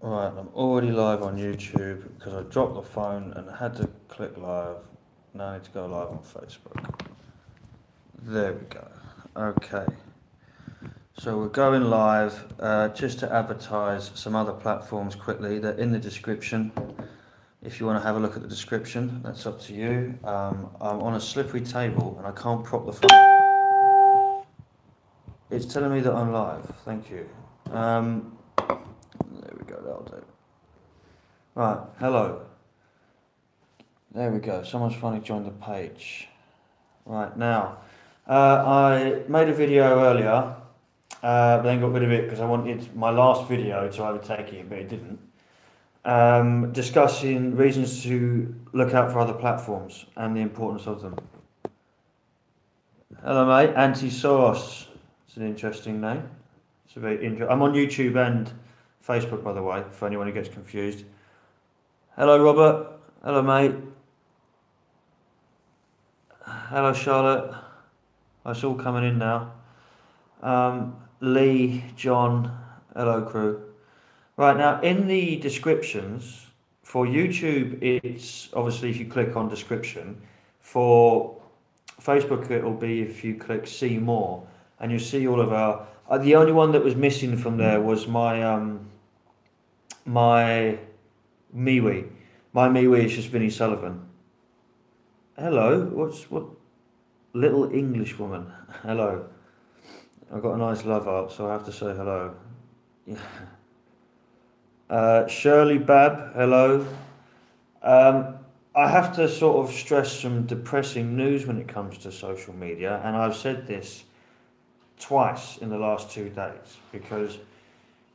Right, I'm already live on YouTube because I dropped the phone and had to click live. Now I need to go live on Facebook. There we go. Okay. So we're going live just to advertise some other platforms quickly. They're in the description. If you want to have a look at the description, that's up to you. I'm on a slippery table and I can't prop the phone. It's telling me that I'm live. Thank you. There we go, that'll do. Right, hello. There we go, someone's finally joined the page. Right, now, I made a video earlier, but then got rid of it because I wanted my last video to overtake it, but it didn't. Discussing reasons to look out for other platforms and the importance of them. Hello mate, Anti-Soros. It's an interesting name. It's a very I'm on YouTube and Facebook, by the way, for anyone who gets confused. Hello Robert. Hello mate. Hello Charlotte. It's all coming in now. Lee, John. Hello crew. Right, now in the descriptions for YouTube, it's obviously if you click on description. For Facebook it will be if you click see more, and you'll see all of our the only one that was missing from there was my my MeWe. My MeWe is just Vinnie Sullivan. Hello, what little English woman? Hello. I've got a nice love art, so I have to say hello. Yeah. Shirley Bab, hello. I have to sort of stress some depressing news when it comes to social media, and I've said this twice in the last 2 days because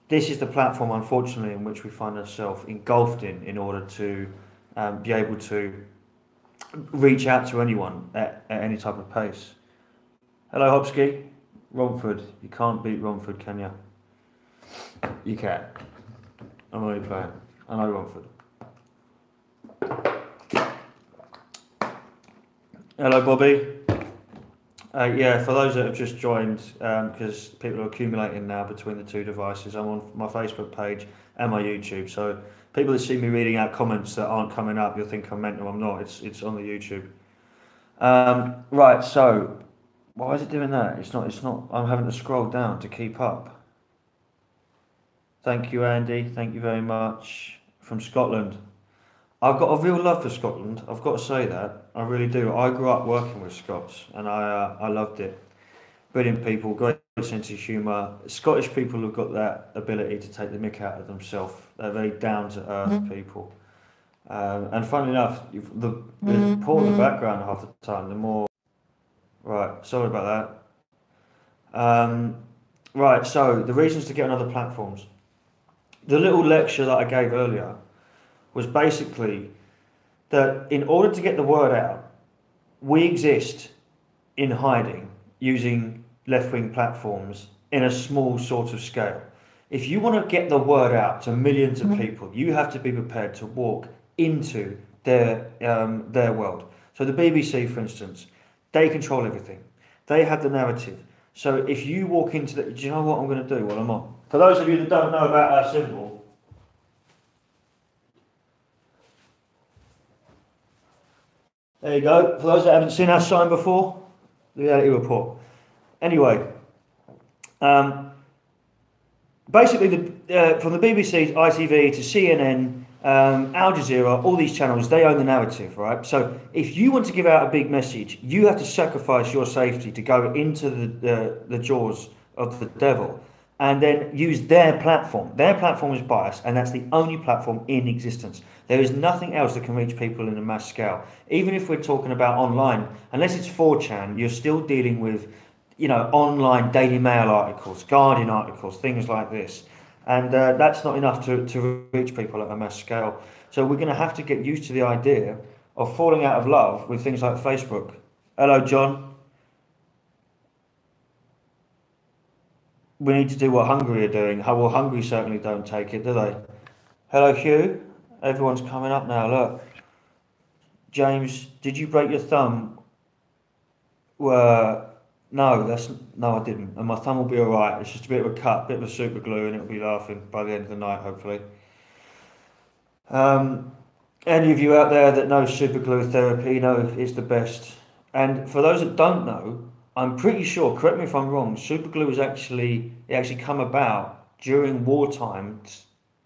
this is the platform, unfortunately, in which we find ourselves engulfed in order to be able to reach out to anyone at any type of pace. Hello, Hopsky. Romford. You can't beat Romford, can you? You can. I'm only playing. I know Romford. Hello, Bobby. Yeah, for those that have just joined, because people are accumulating now between the two devices, I'm on my Facebook page and my YouTube. So people that see me reading out comments that aren't coming up, you'll think I'm mental. I'm not. It's on the YouTube. Right. So why is it doing that? It's not. I'm having to scroll down to keep up. Thank you, Andy. Thank you very much from Scotland. I've got a real love for Scotland. I've got to say that. I really do. I grew up working with Scots, and I loved it. Brilliant people, great sense of humour. Scottish people have got that ability to take the mick out of themselves. They're very down to earth people. And funnily enough, the poorer the background half the time, the more. Right, sorry about that. Right, so the reasons to get on other platforms. The little lecture that I gave earlier was basically that in order to get the word out, we exist in hiding using left-wing platforms in a small sort of scale. If you want to get the word out to millions of people, you have to be prepared to walk into their world. So the BBC, for instance, they control everything. They have the narrative. So if you walk into the... Do you know what I'm going to do while I'm on? For those of you that don't know about our symbol, there you go. For those that haven't seen our sign before, the reality report. Anyway, basically, from the BBC, ITV to CNN, Al Jazeera, all these channels, they own the narrative, right? So if you want to give out a big message, you have to sacrifice your safety to go into the jaws of the devil and then use their platform. Their platform is biased, and that's the only platform in existence. There is nothing else that can reach people in a mass scale. Even if we're talking about online, unless it's 4chan, you're still dealing with, online Daily Mail articles, Guardian articles, things like this. And that's not enough to reach people at a mass scale. So we're going to have to get used to the idea of falling out of love with things like Facebook. Hello, John. We need to do what Hungary are doing. Well, Hungary certainly don't take it, do they? Hello, Hugh. Everyone's coming up now, look. James, did you break your thumb? No, I didn't. And my thumb will be alright. It's just a bit of a cut, bit of a super glue, and it'll be laughing by the end of the night, hopefully. Any of you out there that know super glue therapy know it's the best. And for those that don't know, I'm pretty sure, correct me if I'm wrong, super glue is actually come about during wartime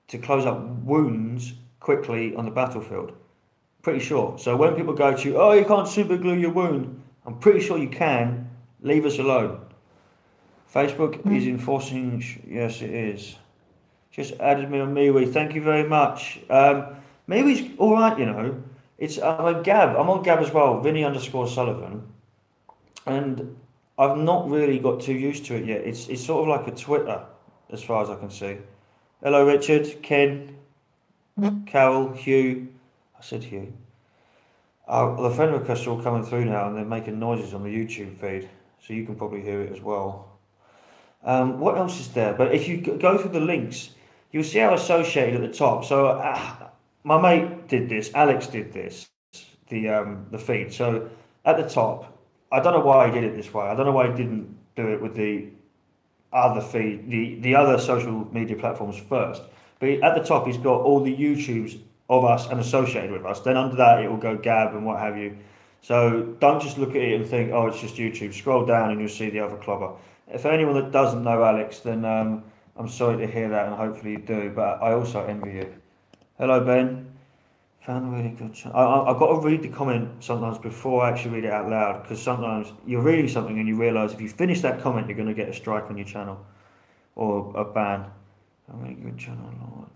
to close up wounds quickly on the battlefield. Pretty sure. So when people go to you, oh, you can't super glue your wound, I'm pretty sure you can. Leave us alone. Facebook is enforcing. Yes, it is. Just added me on MeWe. Thank you very much. MeWe's all right, you know. It's I'm on Gab. I'm on Gab as well. Vinny_Sullivan, and I've not really got too used to it yet. It's sort of like a Twitter, as far as I can see. Hello, Richard, Ken, Carol, Hugh. I said Hugh. The friend requests are all coming through now, and they're making noises on the YouTube feed, so you can probably hear it as well. What else is there? But if you go through the links, you'll see how associated at the top. So my mate did this, Alex did this, the feed. So at the top, I don't know why he did it this way. I don't know why he didn't do it with the other feed, the other social media platforms first. But at the top, he's got all the YouTubes of us and associated with us. Then under that, it will go Gab and what have you. So don't just look at it and think, oh, it's just YouTube. Scroll down and you'll see the other clobber. For anyone that doesn't know Alex, then I'm sorry to hear that, and hopefully you do. But I also envy you. Hello, Ben. Found a really good. I've got to read the comment sometimes before I actually read it out loud, because sometimes you're reading something and you realise if you finish that comment, you're going to get a strike on your channel or a ban. A really good channel, Lord.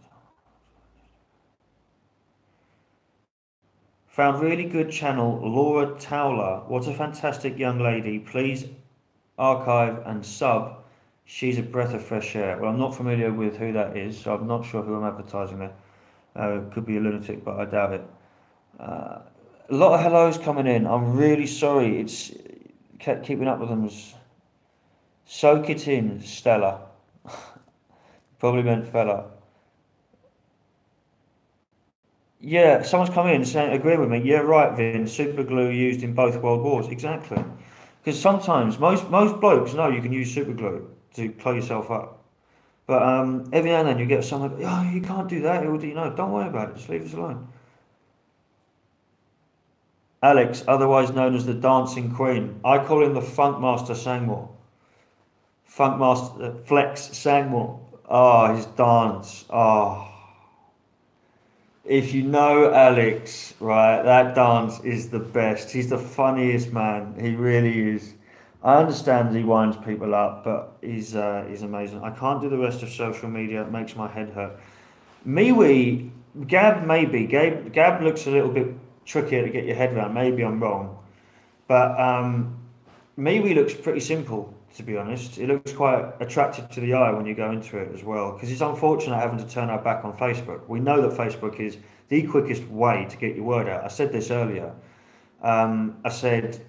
Found really good channel, Laura Towler. What a fantastic young lady. Please archive and sub. She's a breath of fresh air. Well, I'm not familiar with who that is, so I'm not sure who I'm advertising there. Could be a lunatic, but I doubt it. A lot of hellos coming in. I'm really sorry. It's kept keeping up with them. Soak it in, Stella. Probably meant fella. Yeah, someone's come in saying, agreeing with me. Yeah, right, Vin. Super glue used in both world wars. Exactly. Because sometimes most blokes know you can use super glue to close yourself up. But every now and then you get someone, oh, you can't do that. It will do, don't worry about it. Just leave us alone. Alex, otherwise known as the Dancing Queen. I call him the Funk Master Sangmore. Funk Master Flex Sangmore. Oh, his dance. Oh. If you know Alex, right, that dance is the best. He's the funniest man. He really is. I understand he winds people up, but he's amazing. I can't do the rest of social media. It makes my head hurt. MeWe, Gab maybe. Gab looks a little bit trickier to get your head around. Maybe I'm wrong. But MeWe looks pretty simple, to be honest. It looks quite attractive to the eye when you go into it as well. Because it's unfortunate having to turn our back on Facebook. We know that Facebook is the quickest way to get your word out. I said this earlier. I said,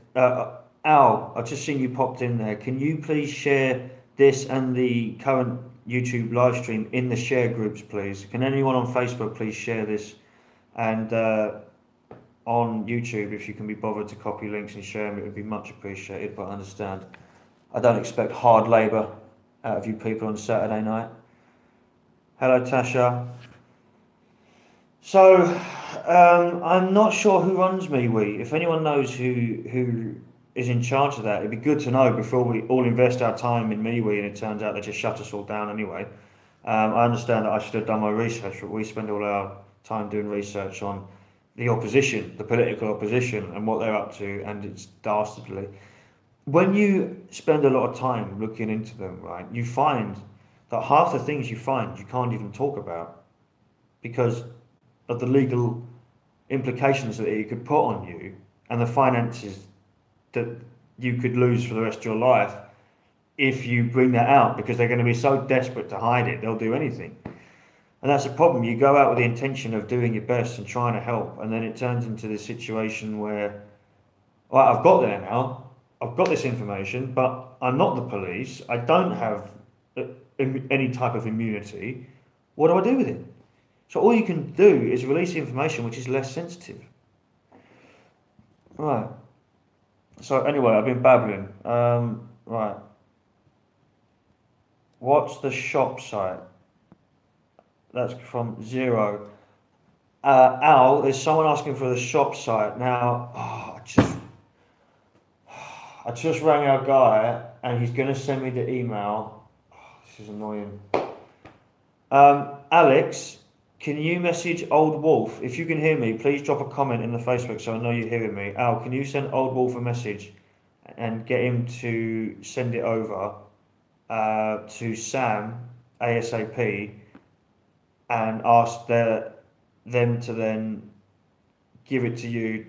Al, I've just seen you popped in there. Can you please share this and the current YouTube live stream in the share groups, please? Can anyone on Facebook please share this? And on YouTube, if you can be bothered to copy links and share them, it would be much appreciated. But I understand, I don't expect hard labour out of you people on Saturday night. Hello, Tasha. So, I'm not sure who runs MeWe. If anyone knows who is in charge of that, it'd be good to know before we all invest our time in MeWe and it turns out they just shut us all down anyway. I understand that I should have done my research, but we spend all our time doing research on the opposition, the political opposition, and what they're up to, and it's dastardly. When you spend a lot of time looking into them, right, you find that half the things you find you can't even talk about because of the legal implications that it could put on you and the finances that you could lose for the rest of your life if you bring that out, because they're going to be so desperate to hide it, they'll do anything. And that's a problem. You go out with the intention of doing your best and trying to help, and then it turns into this situation where, well, I've got there now, I've got this information, but I'm not the police, I don't have any type of immunity. What do I do with it? So all you can do is release the information which is less sensitive. Right. So anyway, I've been babbling. Right. What's the shop site? That's from Zero. Al, there's someone asking for the shop site. Now, I just rang our guy and he's going to send me the email. Oh, this is annoying. Alex, can you message Old Wolf? If you can hear me, please drop a comment in the Facebook so I know you're hearing me. Al, can you send Old Wolf a message and get him to send it over to Sam ASAP and ask them to then give it to you,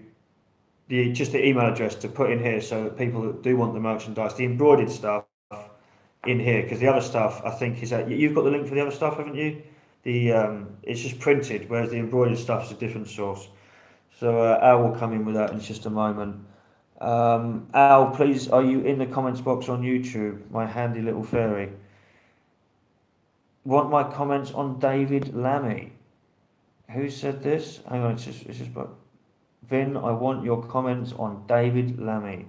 just the email address to put in here so that people that do want the merchandise, the embroidered stuff, in here, because the other stuff I think is that you've got the link for the other stuff, haven't you? It's just printed, whereas the embroidered stuff's a different source. So Al will come in with that in just a moment. Al, please, are you in the comments box on YouTube, my handy little fairy? Want my comments on David Lammy? Who said this? Hang on, it's just Vin, I want your comments on David Lammy.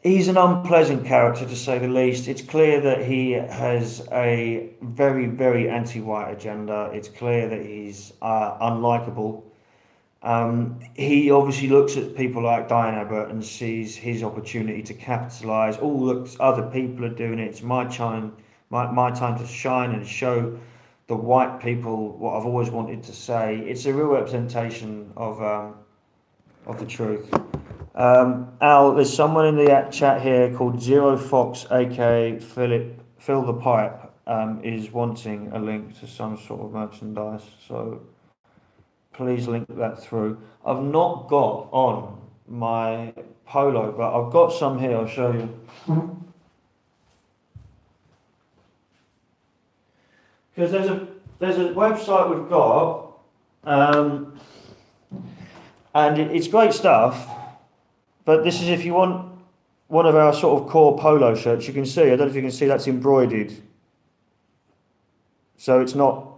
He's an unpleasant character, to say the least. It's clear that he has a very, very anti-white agenda. It's clear that he's unlikable. He obviously looks at people like Diane Abbott and sees his opportunity to capitalise. Oh, look, other people are doing it. It's my time to shine and show the white people what I've always wanted to say. It's a real representation of the truth. Al, there's someone in the chat here called Zero Fox, aka Phil the Pipe, is wanting a link to some sort of merchandise. So please link that through. I've not got on my polo, but I've got some here. I'll show you. Because there's a website we've got, and it's great stuff. But this is if you want one of our sort of core polo shirts. You can see, I don't know if you can see, that's embroidered. So it's not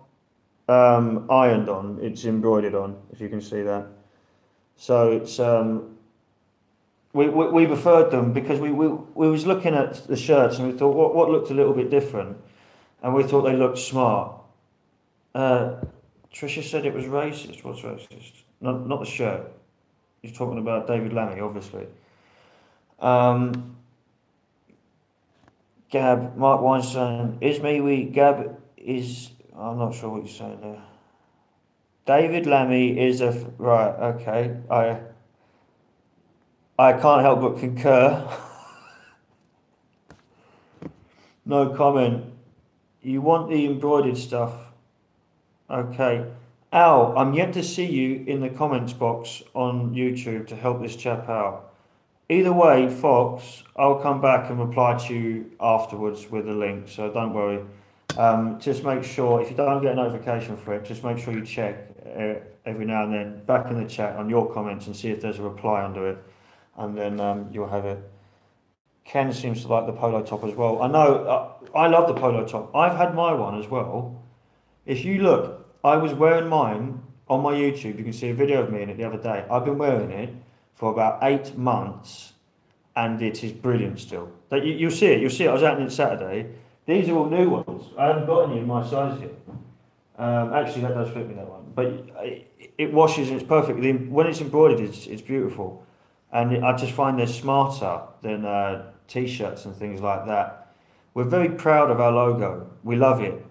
ironed on, it's embroidered on, if you can see that. So it's we preferred them because we was looking at the shirts and we thought what looked a little bit different, and we thought they looked smart. Tricia said it was racist. What's racist? Not the shirt. He's talking about David Lammy, obviously. Gab, Mark Weinstein, Gab is, I'm not sure what you're saying there. David Lammy is right, okay. I can't help but concur. No comment. You want the embroidered stuff? Okay. Al, I'm yet to see you in the comments box on YouTube to help this chap out. Either way, Fox, I'll come back and reply to you afterwards with a link, so don't worry. Just make sure, if you don't get a notification for it, just make sure you check every now and then back in the chat on your comments and see if there's a reply under it, and then you'll have it. Ken seems to like the polo top as well. I know, I love the polo top. I've had my one as well. If you look, I was wearing mine on my YouTube. You can see a video of me in it the other day. I've been wearing it for about 8 months and it is brilliant still. You'll see it. You'll see it. I was out in it Saturday. These are all new ones. I haven't got any in my size yet. Actually, that does fit me, that one. But it washes and it's perfect. When it's embroidered, it's beautiful. And I just find they're smarter than T-shirts and things like that. We're very proud of our logo. We love it.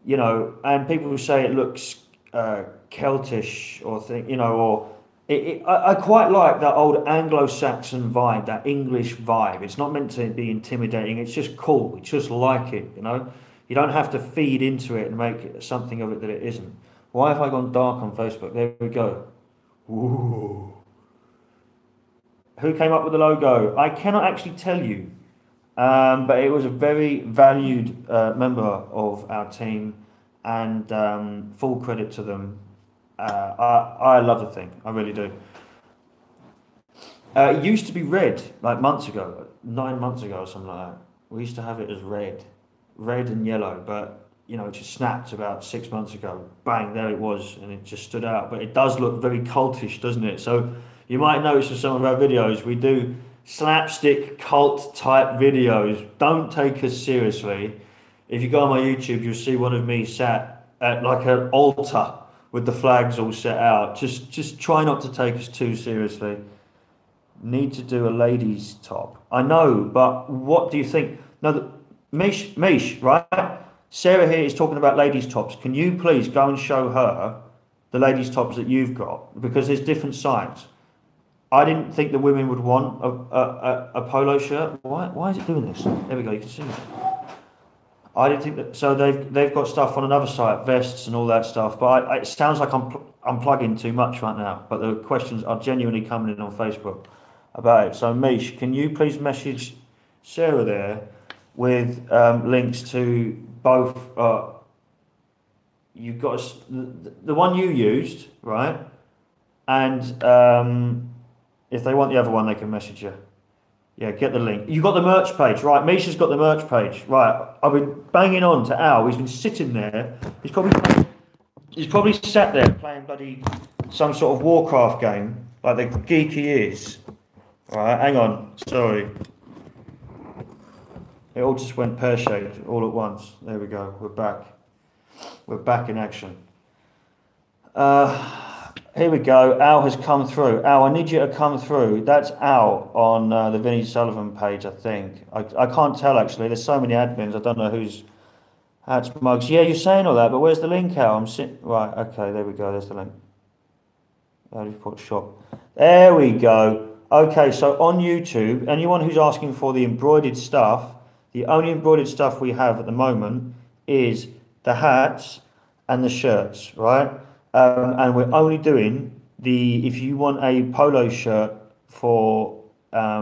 You know, and people will say it looks Celtish or I quite like that old Anglo-Saxon vibe, that English vibe. It's not meant to be intimidating. It's just cool. It's just like it, you know. You don't have to feed into it and make something of it that it isn't. Why have I gone dark on Facebook? There we go. Ooh. Who came up with the logo? I cannot actually tell you. But it was a very valued member of our team, and full credit to them. I love the thing, I really do. It used to be red, like months ago, 9 months ago or something like that. We used to have it as red and yellow, but you know, it just snapped about 6 months ago. Bang, there it was, and it just stood out. But it does look very cultish, doesn't it? So you might notice in some of our videos, we do slapstick cult type videos. Don't take us seriously. If you go on my YouTube, you'll see one of me sat at like an altar with the flags all set out. Just try not to take us too seriously. Need to do a ladies' top. I know, but what do you think? No, Mish, right? Sarah here is talking about ladies' tops. Can you please go and show her the ladies' tops that you've got? Because there's different sides. I didn't think the women would want a polo shirt. Why is it doing this? There we go, you can see it. I didn't think that. So they've got stuff on another site, vests and all that stuff. But it sounds like I'm plugging too much right now. But the questions are genuinely coming in on Facebook about it. So Mish, can you please message Sarah there with links to both? You've got the one you used, right? And if they want the other one, they can message you. Yeah, get the link. You got the merch page, right? Misha's got the merch page, right? I've been banging on to Al. He's been sitting there. He's probably sat there playing bloody some sort of Warcraft game, like the geek he is. Right, hang on. Sorry. It all just went pear-shaped all at once. There we go. We're back. We're back in action. Here we go. Al has come through. Al, I need you to come through. That's Al on the Vinnie Sullivan page, I think. I can't tell, actually. There's so many admins. I don't know who's hats, mugs. Yeah, you're saying all that, but where's the link, Al? Right, okay, there we go. There's the link. Put shop. There we go. Okay, so on YouTube, anyone who's asking for the embroidered stuff, the only embroidered stuff we have at the moment is the hats and the shirts, right? And we're only doing if you want a polo shirt for a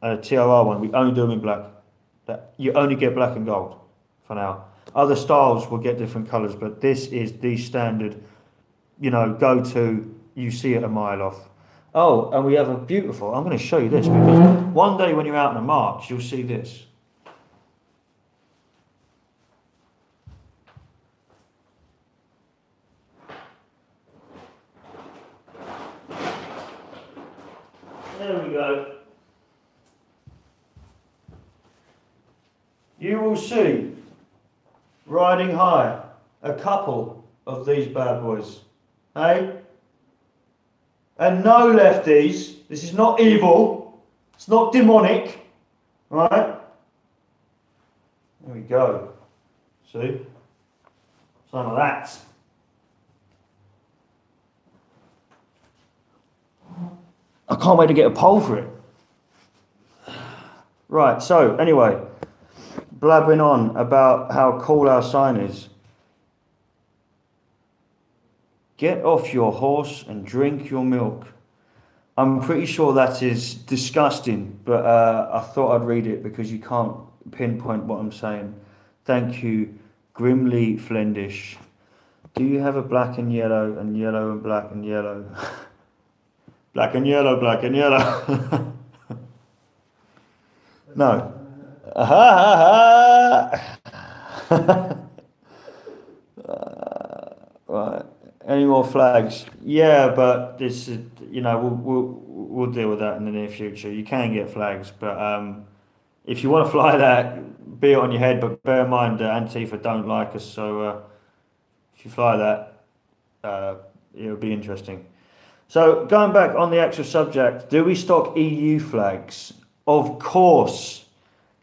TRR one, we only do them in black. You only get black and gold for now. Other styles will get different colours, but this is the standard, go-to, you see it a mile off. Oh, and we have a beautiful, I'm going to show you this, because one day when you're out on a march, you'll see this. There we go. You will see, riding high, a couple of these bad boys. Hey? And no lefties, this is not evil, it's not demonic, right? There we go. See? Some of that. I can't wait to get a poll for it. Right, so anyway, blabbering on about how cool our sign is. Get off your horse and drink your milk. I'm pretty sure that is disgusting, but I thought I'd read it because you can't pinpoint what I'm saying. Thank you, Grimly Flendish. Do you have a black and yellow and black and yellow? Black and yellow, black and yellow. No. Right. Any more flags? Yeah, but this is, we'll deal with that in the near future. You can get flags, but if you want to fly that, be it on your head. But bear in mind, Antifa don't like us, so if you fly that, it'll be interesting. So going back on the actual subject, do we stock EU flags? Of course.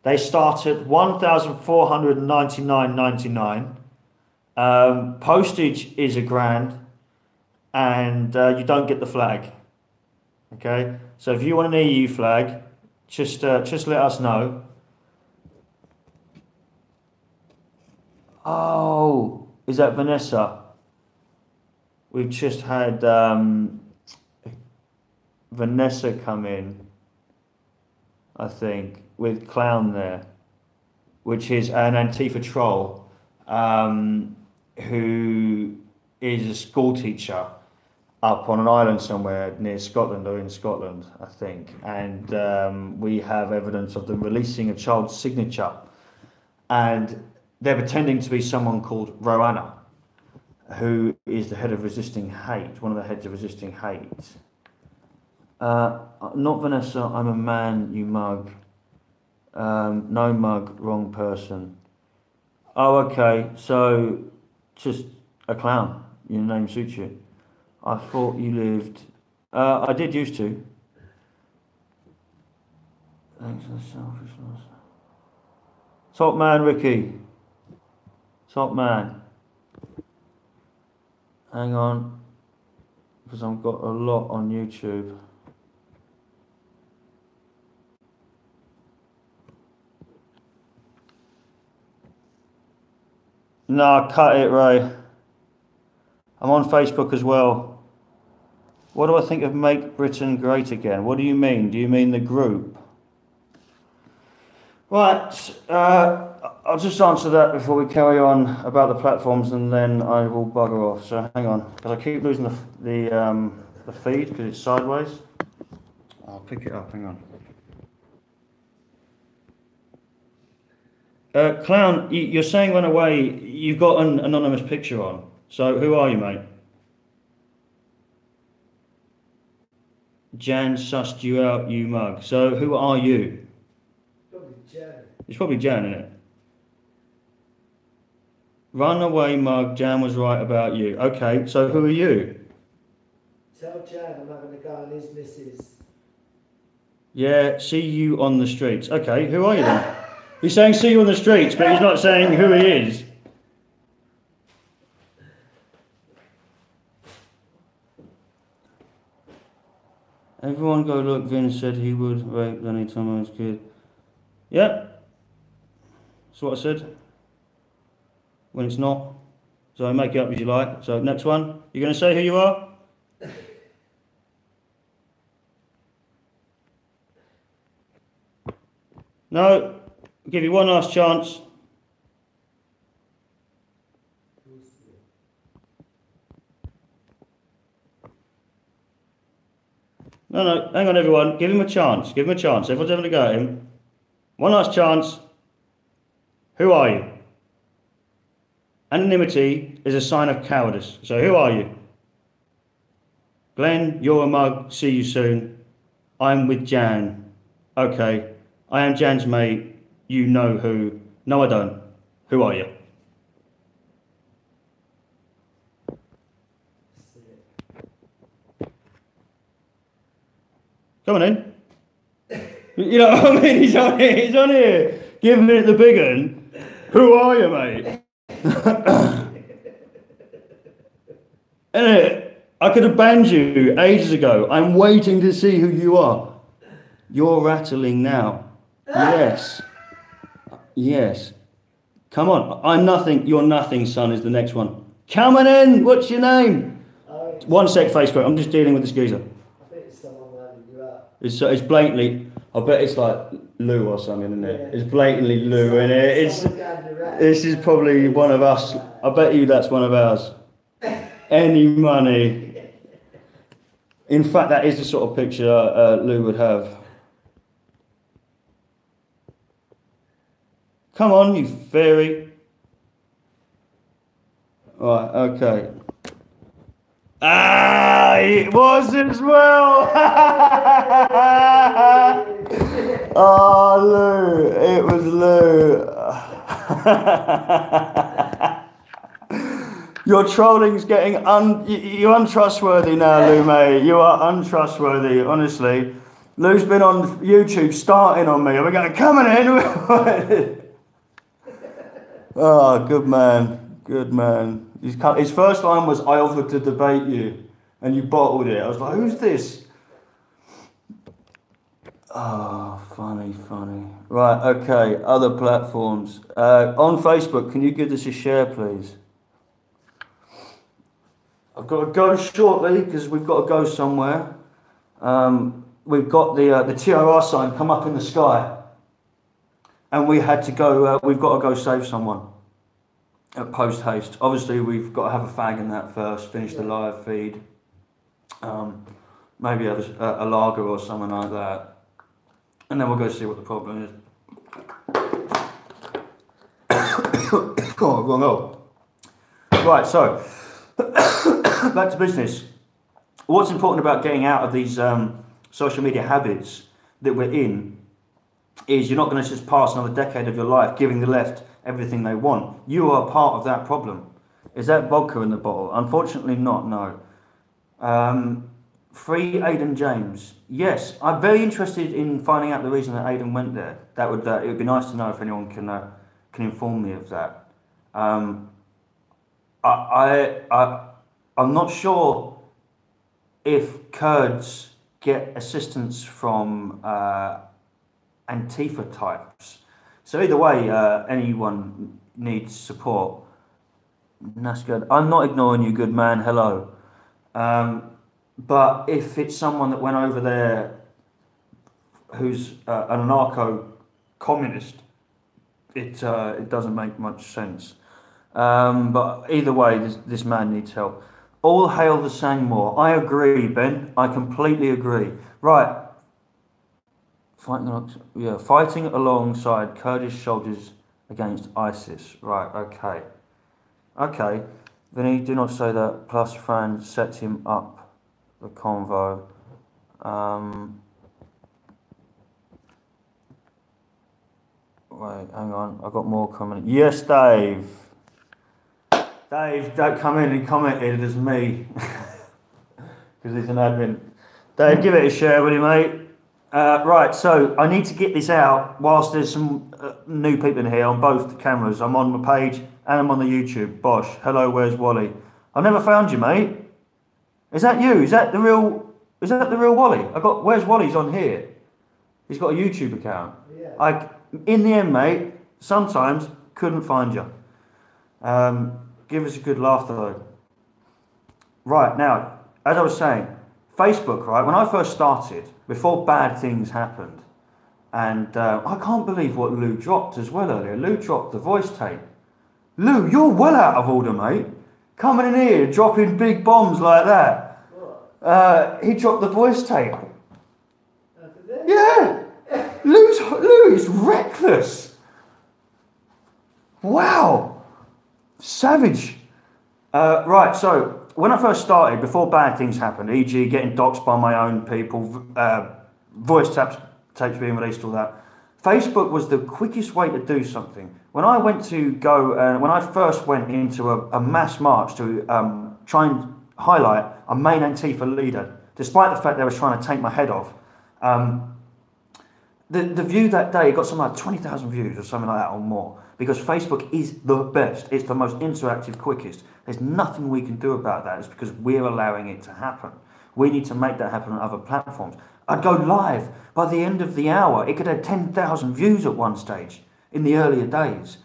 They start at $1,499.99. Postage is £1,000, and you don't get the flag. Okay, so if you want an EU flag, just let us know. Oh, is that Vanessa? We've just had Vanessa come in, I think, with Clown there, which is an Antifa troll, who is a school teacher up on an island somewhere near Scotland or in Scotland, I think. And we have evidence of them releasing a child's signature. And they're pretending to be someone called Roanna, who is the head of Resisting Hate, one of the heads of Resisting Hate. Not Vanessa, I'm a man, you mug. No mug, wrong person. Oh, okay, so just a clown. Your name suits you. I thought you lived. I did used to. Thanks for the selfishness. Top man, Ricky. Top man. Hang on, because I've got a lot on YouTube. Nah, cut it, Ray. I'm on Facebook as well. What do I think of Make Britain Great Again? What do you mean? Do you mean the group? Right, I'll just answer that before we carry on about the platforms, and then I will bugger off. So hang on, because I keep losing the feed because it's sideways. I'll pick it up. Hang on. Clown, you're saying run away. You've got an anonymous picture on. So who are you, mate? Jan sussed you out, you mug. So who are you? Probably Jan. It's probably Jan, isn't it? Run away, mug. Jan was right about you. Okay, so who are you? Tell Jan I'm having a go on his missus. Yeah, see you on the streets. Okay, who are you then? He's saying see you on the streets, but he's not saying who he is. Everyone go look, Vince said he would rape any time I was a kid. Yeah, that's what I said. When it's not. So make it up as you like. So next one, you're going to say who you are? No, I'll give you one last chance. No, hang on everyone, give him a chance, give him a chance. Everyone's having a go at him. One last chance. Who are you? Anonymity is a sign of cowardice. So who are you? Glenn, you're a mug, see you soon. I'm with Jan. Okay, I am Jan's mate. You know who. No, I don't. Who are you? Come on in. You know what I mean? He's on here. He's on here. Giving it the big un. Who are you, mate? I could have banned you ages ago. I'm waiting to see who you are. You're rattling now. Yes. Yes. Come on. I'm nothing. You're nothing, son, is the next one. Come on in. What's your name? One sec, Facebook. I'm just dealing with this geezer. It's blatantly, I bet it's like Lou or something, isn't it? Yeah. It's blatantly Lou, isn't it? This is probably one of us. I bet you that's one of ours. Any money. In fact, that is the sort of picture Lou would have. Come on, you fairy. Right, okay. Ah, it was as well. Oh, Lou, it was Lou. Your trolling's getting you're untrustworthy now, Lou, mate. You are untrustworthy, honestly. Lou's been on YouTube starting on me. We're going, come on in. Oh, good man, good man. His first line was, I offered to debate you, and you bottled it. I was like, who's this? Oh, funny, funny. Right, okay, other platforms. On Facebook, can you give this a share, please? I've got to go shortly, because we've got to go somewhere. We've got the TRR sign come up in the sky, and we had to go, we've got to go save someone. Post haste. Obviously, we've got to have a fag in that first, finish the live feed. Maybe have a lager or something like that. And then we'll go see what the problem is. Oh, wrong hole. Right, so, back to business. What's important about getting out of these social media habits that we're in is you're not going to just pass another decade of your life giving the left everything they want. You are part of that problem. Is that vodka in the bottle? Unfortunately not, no. Free Aidan James. Yes, I'm very interested in finding out the reason that Aidan went there. It would be nice to know if anyone can inform me of that. I'm not sure if Kurds get assistance from Antifa types. So either way, anyone needs support. That's good. I'm not ignoring you, good man. Hello. But if it's someone that went over there who's an anarcho-communist, it doesn't make much sense. But either way, this man needs help. All hail the Sangmore. I agree, Ben. I completely agree. Right. Fighting alongside Kurdish soldiers against ISIS. Right, okay. Okay. Vinny, do not say that. Plus, Fran set him up the convo. Wait, hang on. I've got more coming. Yes, Dave. Dave, don't come in and comment it as me. Because he's an admin. Dave, give it a share, will you, mate? Right, so I need to get this out whilst there's some new people in here on both cameras. I'm on my page and I'm on the YouTube. Bosh, hello, where's Wally? I've never found you, mate. Is that you? Is that the real Wally? Where's Wally's on here? He's got a YouTube account. Yeah. In the end, mate, sometimes couldn't find you. Give us a good laugh though. Right, now, as I was saying, Facebook, right, when I first started, before bad things happened, and I can't believe what Lou dropped as well earlier. Lou dropped the voice tape. Lou, you're well out of order, mate. Coming in here, dropping big bombs like that. What? He dropped the voice tape. That's it? Yeah! Lou is reckless. Wow. Savage. Right, so when I first started, before bad things happened, e.g. getting doxxed by my own people, voice tapes being released, all that, Facebook was the quickest way to do something. When I went to when I first went into a mass march to try and highlight a main Antifa leader, despite the fact they were trying to take my head off, the view that day got something like 20,000 views or something like that or more, because Facebook is the best. It's the most interactive, quickest. There's nothing we can do about that. It's because we're allowing it to happen. We need to make that happen on other platforms. I'd go live. By the end of the hour, it could have 10,000 views at one stage in the earlier days.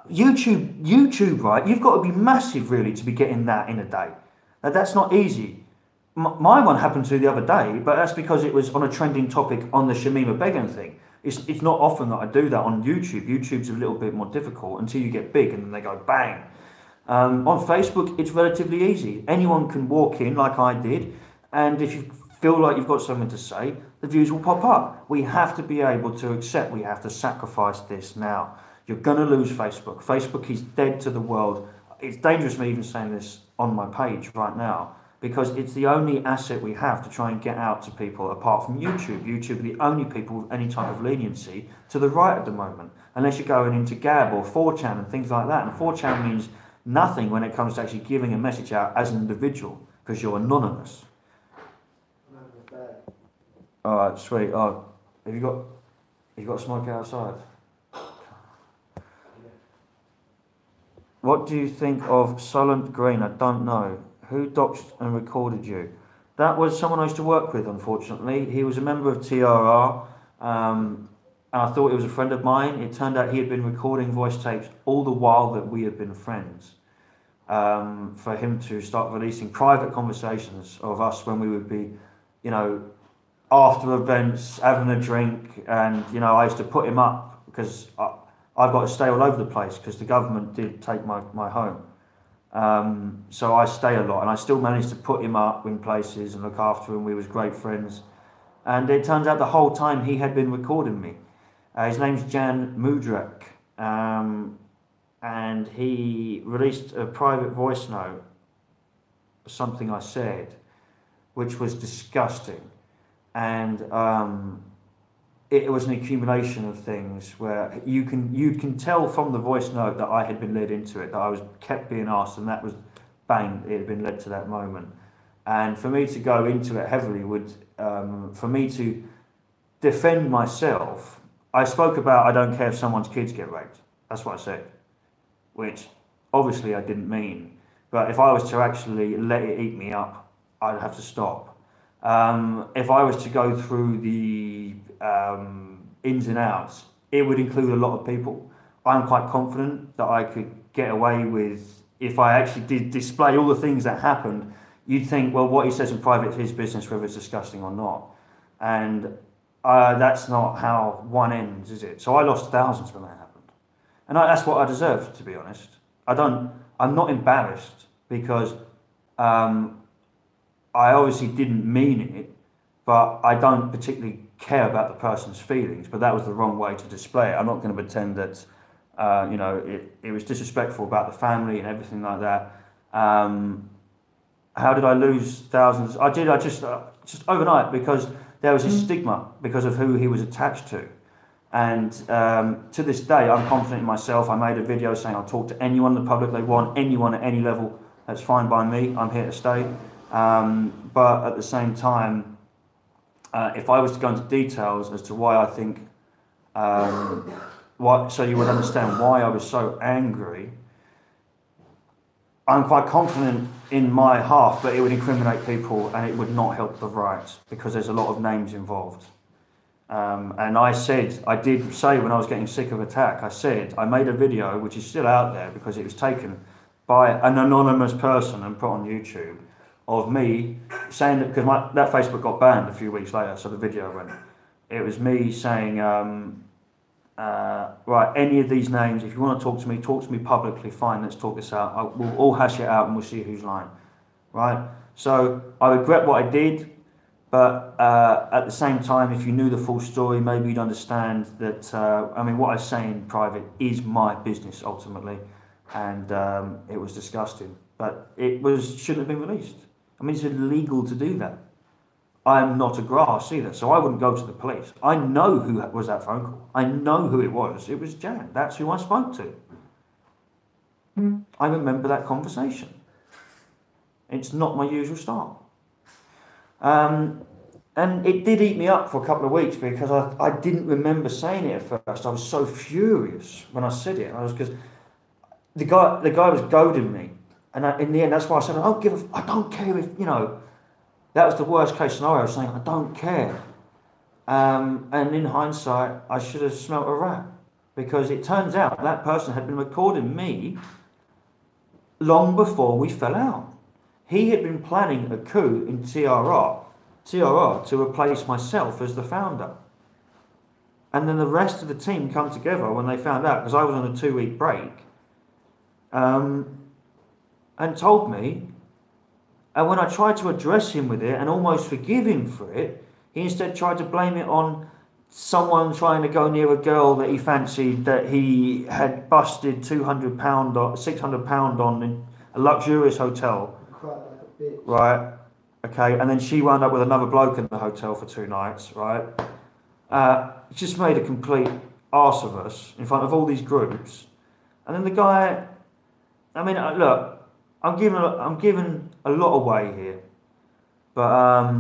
YouTube, right? You've got to be massive, really, to be getting that in a day. That's not easy. My one happened to the other day, but that's because it was on a trending topic on the Shamima Begum thing. It's not often that I do that on YouTube. YouTube's a little bit more difficult until you get big and then they go bang. On Facebook, it's relatively easy. Anyone can walk in like I did, and if you feel like you've got something to say, the views will pop up. We have to be able to accept we have to sacrifice this now. You're going to lose Facebook. Facebook is dead to the world. It's dangerous me even saying this on my page right now, because it's the only asset we have to try and get out to people apart from YouTube. YouTube are the only people with any type of leniency to the right at the moment, unless you're going into Gab or 4chan and things like that. And 4chan means nothing when it comes to actually giving a message out as an individual, because you're anonymous. Alright, sweet. Oh, have you got smoke outside? What do you think of Solent Green? I don't know. Who doxed and recorded you? That was someone I used to work with, unfortunately. He was a member of TRR, and I thought he was a friend of mine. It turned out he had been recording voice tapes all the while that we had been friends. For him to start releasing private conversations of us when we would be, after events, having a drink, and, I used to put him up because I've got to stay all over the place because the government did take my home. So I stay a lot, and I still managed to put him up in places and look after him. We was great friends, and it turns out the whole time he had been recording me. His name's Jan Mudrak, and he released a private voice note, something I said, which was disgusting. and it was an accumulation of things where you can tell from the voice note that I had been led into it, that I was kept being asked, and that was bang, it had been led to that moment. And for me to go into it heavily would, for me to defend myself, I spoke about I don't care if someone's kids get raped. That's what I said, which obviously I didn't mean. But if I was to actually let it eat me up, I'd have to stop. If I was to go through the ins and outs, it would include a lot of people. I'm quite confident that I could get away with, if I actually did display all the things that happened, you'd think, well, what he says in private is his business, whether it's disgusting or not. And that's not how one ends, is it? So I lost thousands when that happened. And that's what I deserve, to be honest. I'm not embarrassed because I obviously didn't mean it, but I don't particularly care about the person's feelings, but that was the wrong way to display it. I'm not going to pretend that, it was disrespectful about the family and everything like that. How did I lose thousands? I just overnight, because there was a stigma because of who he was attached to. And to this day, I'm confident in myself. I made a video saying I'll talk to anyone in the public they want, anyone at any level. That's fine by me. I'm here to stay. But at the same time, if I was to go into details as to why I think, so you would understand why I was so angry, I'm quite confident in my half, but it would incriminate people and it would not help the right, because there's a lot of names involved. And I did say when I was getting sick of attack, I made a video, which is still out there because it was taken by an anonymous person and put on YouTube, of me saying that, because that Facebook got banned a few weeks later, so the video went. It was me saying, right, any of these names, if you want to talk to me publicly, fine, let's talk this out. We'll all hash it out and we'll see who's lying, right? So I regret what I did. But at the same time, if you knew the full story, maybe you'd understand that, what I say in private is my business ultimately, and it was disgusting. But shouldn't have been released. It's illegal to do that. I'm not a grass either, so I wouldn't go to the police. I know who was that phone call. I know who it was. It was Jan. That's who I spoke to. I remember that conversation. It's not my usual style. And it did eat me up for a couple of weeks because I didn't remember saying it at first. I was so furious when I said it. Because the guy was goading me, and in the end, that's why I said I don't care if that was the worst case scenario. I was saying I don't care, and in hindsight, I should have smelt a rat, because it turns out that person had been recording me long before we fell out. He had been planning a coup in TRR to replace myself as the founder. And then the rest of the team come together when they found out, because I was on a 2-week break, and told me. And when I tried to address him with it and almost forgive him for it, he instead tried to blame it on someone trying to go near a girl that he fancied, that he had busted £600 on in a luxurious hotel. Right, okay, and then she wound up with another bloke in the hotel for 2 nights, right? It just made a complete arse of us in front of all these groups. And then the guy, look, I'm giving a lot away here, but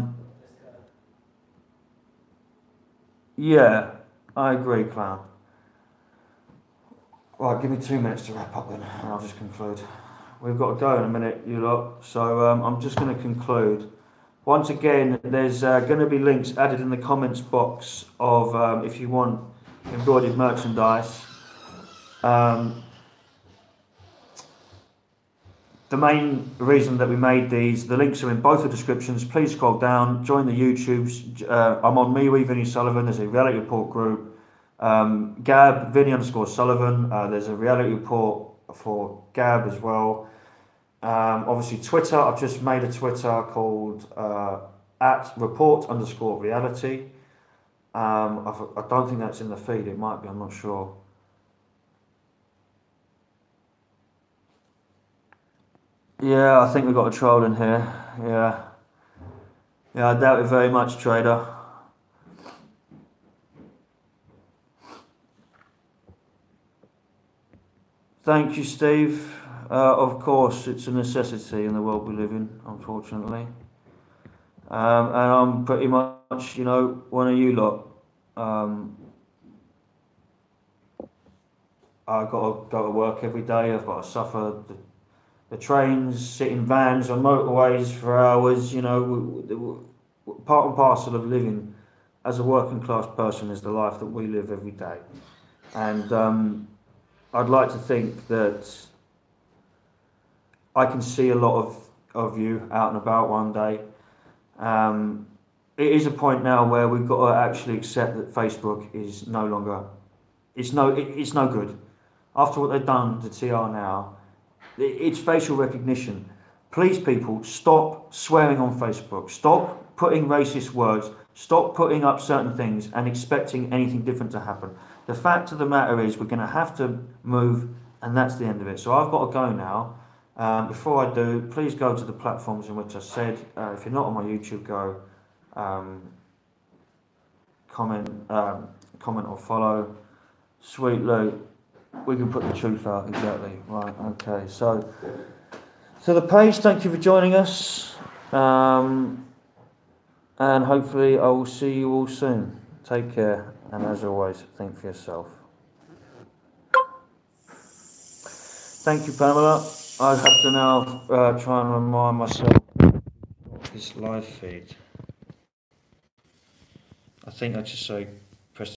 yeah, I agree, Clown. Right, give me 2 minutes to wrap up then, and I'll just conclude. We've got to go in a minute, you lot. So I'm just going to conclude. Once again, there's going to be links added in the comments box of if you want embroidered merchandise. The main reason that we made these, the links are in both the descriptions. Please scroll down, join the YouTubes. I'm on MeWe, Vinny Sullivan. There's a reality report group. Gab, Vinny_Sullivan. There's a reality report for Gab as well. Obviously Twitter, I've just made a Twitter called @report_reality. I don't think that's in the feed, it might be, I'm not sure. Yeah, I think we've got a troll in here. Yeah, I doubt it very much, Trader. Thank you, Steve. Of course, it's a necessity in the world we live in, unfortunately. And I'm pretty much, you know, one of you lot. I've got to go to work every day. I've got to suffer the trains, sit in vans on motorways for hours. You know, part and parcel of living as a working class person is the life that we live every day. And I'd like to think that I can see a lot of you out and about one day. It is a point now where we've got to actually accept that Facebook is no longer, it's no good. After what they've done to TR now, it's facial recognition. Please, people, stop swearing on Facebook. Stop putting racist words. Stop putting up certain things and expecting anything different to happen. The fact of the matter is we're going to have to move, and that's the end of it. So I've got to go now. Before I do, please go to the platforms in which I said. If you're not on my YouTube, go comment or follow. Sweet Lou, we can put the truth out, exactly. Right, okay. So the page, thank you for joining us. And hopefully I will see you all soon. Take care, and as always, think for yourself. Thank you, Pamela. I have to now try and remind myself of this live feed. I think I just say